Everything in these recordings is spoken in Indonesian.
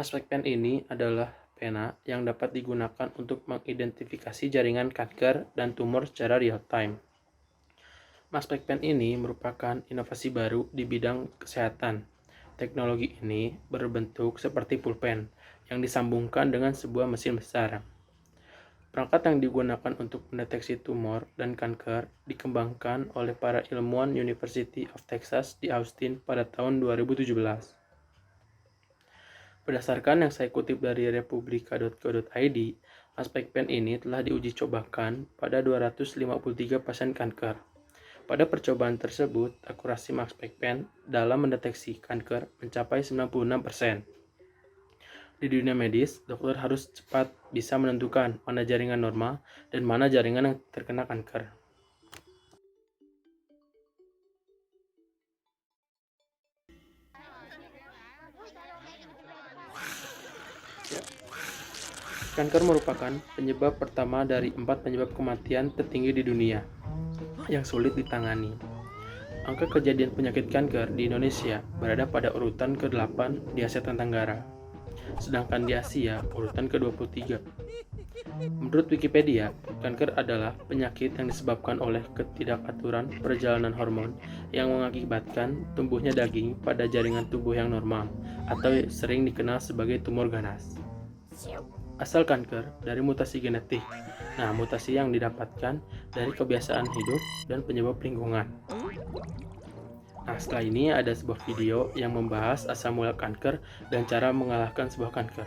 Maspekpen ini adalah pena yang dapat digunakan untuk mengidentifikasi jaringan kanker dan tumor secara real-time. Maspekpen ini merupakan inovasi baru di bidang kesehatan. Teknologi ini berbentuk seperti pulpen yang disambungkan dengan sebuah mesin besar. Perangkat yang digunakan untuk mendeteksi tumor dan kanker dikembangkan oleh para ilmuwan University of Texas di Austin pada tahun 2017. Berdasarkan yang saya kutip dari republika.co.id, Maspekpen ini telah diuji cobakan pada 253 pasien kanker. Pada percobaan tersebut, akurasi Maspekpen dalam mendeteksi kanker mencapai 96%. Di dunia medis, dokter harus cepat bisa menentukan mana jaringan normal dan mana jaringan yang terkena kanker. Kanker merupakan penyebab pertama dari 4 penyebab kematian tertinggi di dunia yang sulit ditangani. Angka kejadian penyakit kanker di Indonesia berada pada urutan ke-8 di Asia Tenggara, sedangkan di Asia urutan ke-23. Menurut Wikipedia, kanker adalah penyakit yang disebabkan oleh ketidakaturan perjalanan hormon yang mengakibatkan tumbuhnya daging pada jaringan tubuh yang normal atau sering dikenal sebagai tumor ganas. Asal kanker dari mutasi genetik. Nah, mutasi yang didapatkan dari kebiasaan hidup dan penyebab lingkungan. Nah, setelah ini ada sebuah video yang membahas asal mula kanker dan cara mengalahkan sebuah kanker.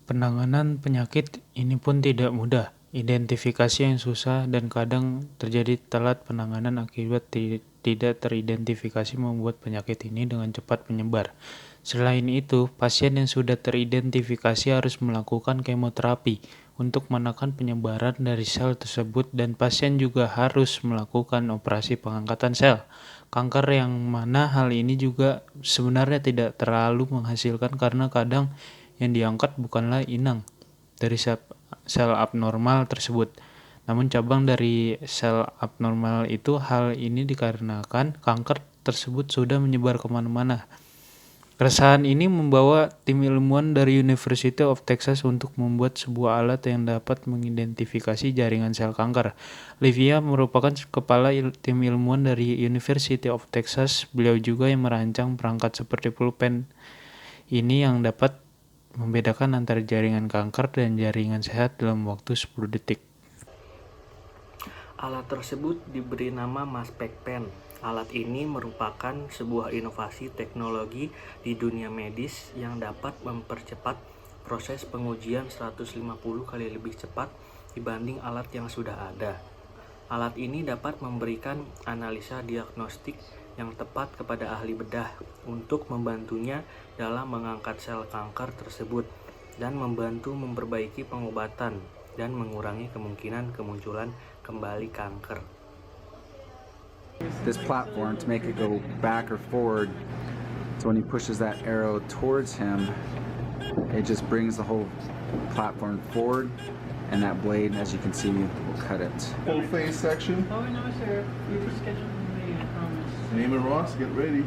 Penanganan penyakit ini pun tidak mudah. Identifikasi yang susah dan kadang terjadi telat penanganan akibat tidak teridentifikasi membuat penyakit ini dengan cepat menyebar. Selain itu, pasien yang sudah teridentifikasi harus melakukan kemoterapi untuk menekan penyebaran dari sel tersebut dan pasien juga harus melakukan operasi pengangkatan sel kanker yang mana hal ini juga sebenarnya tidak terlalu menghasilkan karena kadang yang diangkat bukanlah inang dari sel abnormal tersebut, namun cabang dari sel abnormal itu. Hal ini dikarenakan kanker tersebut sudah menyebar kemana-mana. Keresahan ini membawa tim ilmuwan dari University of Texas untuk membuat sebuah alat yang dapat mengidentifikasi jaringan sel kanker. Livia merupakan kepala tim ilmuwan dari University of Texas. Beliau juga yang merancang perangkat seperti pulpen ini yang dapat membedakan antara jaringan kanker dan jaringan sehat dalam waktu 10 detik. Alat tersebut diberi nama mass spec pen. Alat ini merupakan sebuah inovasi teknologi di dunia medis yang dapat mempercepat proses pengujian 150 kali lebih cepat dibanding alat yang sudah ada. Alat ini dapat memberikan analisa diagnostik yang tepat kepada ahli bedah untuk membantunya dalam mengangkat sel kanker tersebut dan membantu memperbaiki pengobatan dan mengurangi kemungkinan kemunculan kembali kanker. This platform to make it go back or forward, so when he pushes that arrow towards him, it just brings the whole platform forward, and that blade, as you can see, will cut it. Full face section. Oh, no, sir. We were scheduled to meet, I promise. Name and Ross, get ready.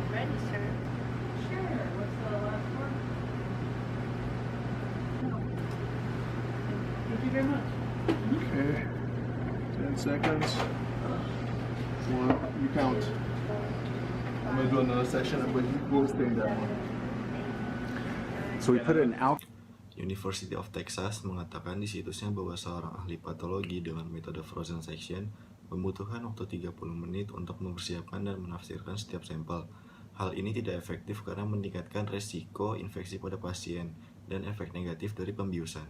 Ready, sir. Sure. What's the last one? Thank you very much. Okay. 10 seconds. One, you count. I'm gonna do another section, but you will stay that one. So we put it in alpha. University of Texas mengatakan di situsnya bahwa seorang ahli patologi dengan metode frozen section membutuhkan waktu 30 menit untuk mempersiapkan dan menafsirkan setiap sampel. Hal ini tidak efektif karena meningkatkan resiko infeksi pada pasien dan efek negatif dari pembiusan.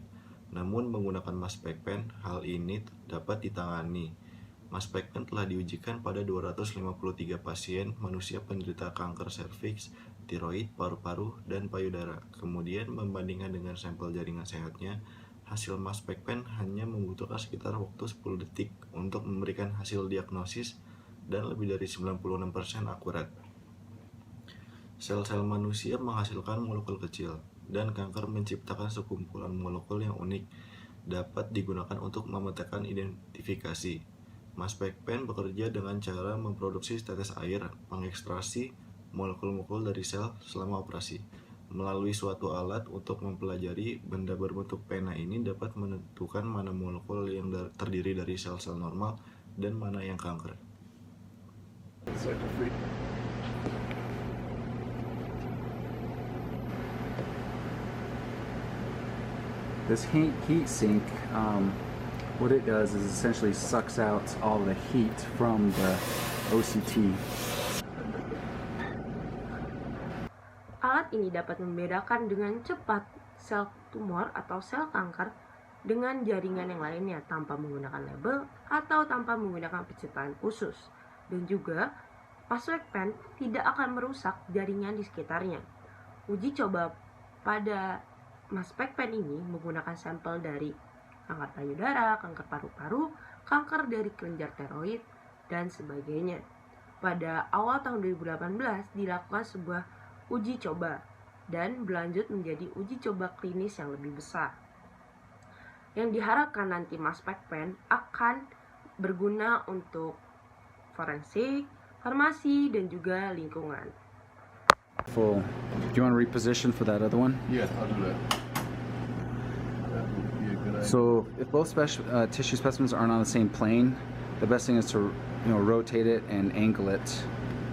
Namun menggunakan mass spec pen, hal ini dapat ditangani. Mass spec pen telah diujikan pada 253 pasien manusia penderita kanker serviks, tiroid, paru-paru, dan payudara. Kemudian membandingkan dengan sampel jaringan sehatnya, hasil mass spec pen hanya membutuhkan sekitar waktu 10 detik untuk memberikan hasil diagnosis dan lebih dari 96% akurat. Sel-sel manusia menghasilkan molekul kecil, dan kanker menciptakan sekumpulan molekul yang unik dapat digunakan untuk memetakan identifikasi. Mass spec pen bekerja dengan cara memproduksi tetes air mengekstraksi molekul-molekul dari sel selama operasi. Melalui suatu alat untuk mempelajari benda berbentuk pena ini dapat menentukan mana molekul yang terdiri dari sel-sel normal dan mana yang kanker. This heat sink, what it does is essentially sucks out all the heat from the OCT. Alat ini dapat membedakan dengan cepat sel tumor atau sel kanker dengan jaringan yang lainnya tanpa menggunakan label atau tanpa menggunakan pencitraan khusus. Dan juga, mass spec pen tidak akan merusak jaringan di sekitarnya. Uji coba pada mass spec pen ini menggunakan sampel dari kanker payudara, kanker paru-paru, kanker dari kelenjar tiroid, dan sebagainya. Pada awal tahun 2018 dilakukan sebuah uji coba dan berlanjut menjadi uji coba klinis yang lebih besar. Yang diharapkan nanti mass spec pen akan berguna untuk forensik, farmasi, dan juga lingkungan. Full. Do you want to reposition for that other one? Yeah, I'll do that. That would be a good idea. So if both tissue specimens aren't on the same plane, the best thing is to rotate it and angle it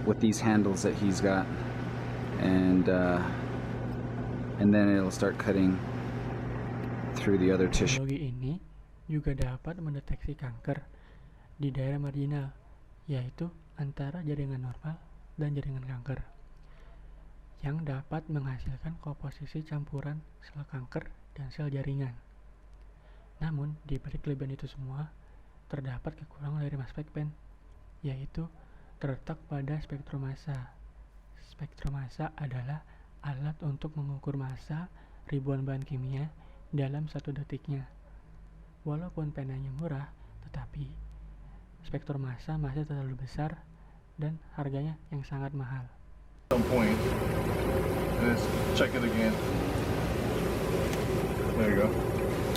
with these handles that he's got, and then it'll start cutting through the other tissue. Teknologi ini juga dapat mendeteksi kanker di daerah marginal, yaitu antara jaringan normal dan jaringan kanker, yang dapat menghasilkan komposisi campuran sel kanker dan sel jaringan. Namun, di balik kelebihan itu semua, terdapat kekurangan dari mass spec pen, yaitu terletak pada spektrum massa. Spektrum massa adalah alat untuk mengukur massa ribuan bahan kimia dalam 1 detiknya. Walaupun penanya murah, tetapi spektrum massa masih terlalu besar dan harganya yang sangat mahal. Some point. Let's check it again. There you go.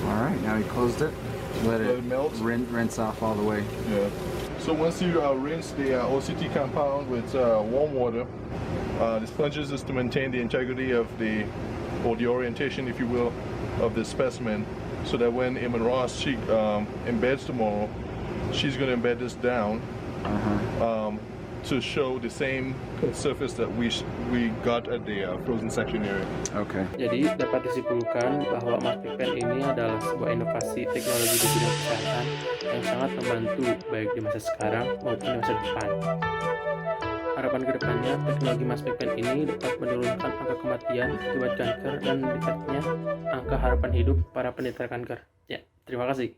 All right, now he closed it. Let Let it it melt. rinse off all the way. Yeah. So once you rinse the OCT compound with warm water, This plunges is to maintain the integrity of or the orientation, if you will, of the specimen, so that when Eamon Ross embeds tomorrow, she's going to embed this down to show the same surface that we got at the frozen section area. Okay. Jadi dapat disimpulkan bahwa MassPackPen ini adalah sebuah inovasi teknologi di bidang kesehatan yang sangat membantu baik di masa sekarang maupun di masa depan. Harapan kedepannya, teknologi MassPackPen ini dapat menurunkan angka kematian akibat kanker dan meningkatnya angka harapan hidup para penderita kanker. Ya, terima kasih.